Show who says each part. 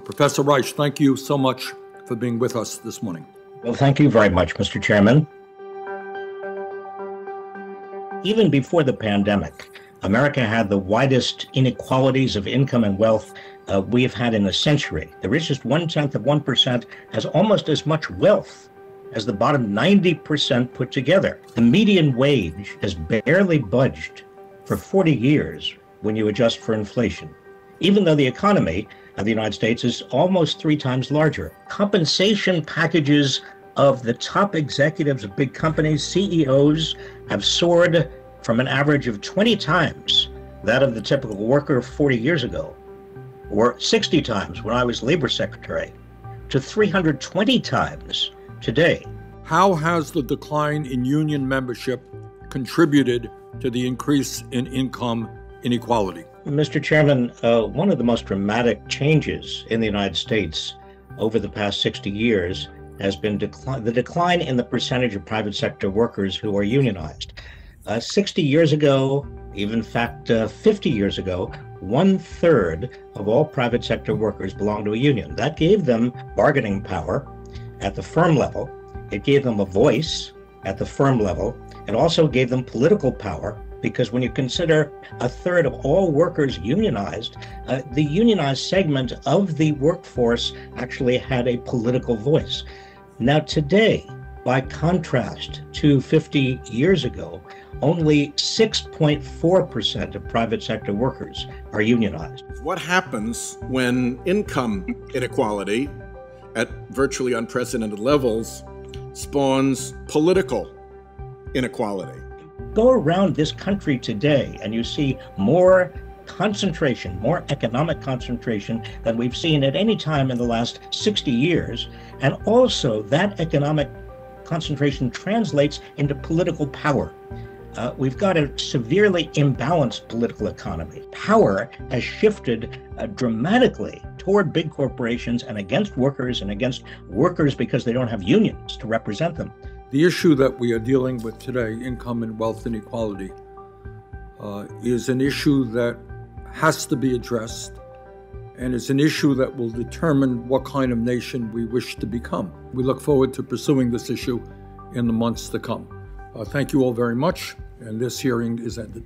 Speaker 1: Professor Reich, thank you so much for being with us this morning.
Speaker 2: Well, thank you very much, Mr. Chairman. Even before the pandemic, America had the widest inequalities of income and wealth we have had in a century. The richest 0.1% has almost as much wealth as the bottom 90% put together. The median wage has barely budged for 40 years when you adjust for inflation, even though the economy of the United States is almost 3 times larger. Compensation packages of the top executives of big companies, CEOs, have soared from an average of 20 times that of the typical worker 40 years ago, or 60 times when I was labor secretary, to 320 times today.
Speaker 1: How has the decline in union membership contributed to the increase in income inequality?
Speaker 2: Mr. Chairman, one of the most dramatic changes in the United States over the past 60 years has been the decline in the percentage of private sector workers who are unionized. 60 years ago, even in fact 50 years ago, 1/3 of all private sector workers belonged to a union. That gave them bargaining power at the firm level. It gave them a voice at the firm level. It also gave them political power, because when you consider 1/3 of all workers unionized, the unionized segment of the workforce actually had a political voice. Now today, by contrast to 50 years ago, only 6.4% of private sector workers are unionized.
Speaker 3: What happens when income inequality at virtually unprecedented levels spawns political inequality?
Speaker 2: Go around this country today and you see more concentration, more economic concentration than we've seen at any time in the last 60 years. And also that economic concentration translates into political power. We've got a severely imbalanced political economy. Power has shifted dramatically toward big corporations and against workers because they don't have unions to represent them.
Speaker 1: The issue that we are dealing with today, income and wealth inequality, is an issue that has to be addressed, and it's an issue that will determine what kind of nation we wish to become. We look forward to pursuing this issue in the months to come. Thank you all very much, and this hearing is ended.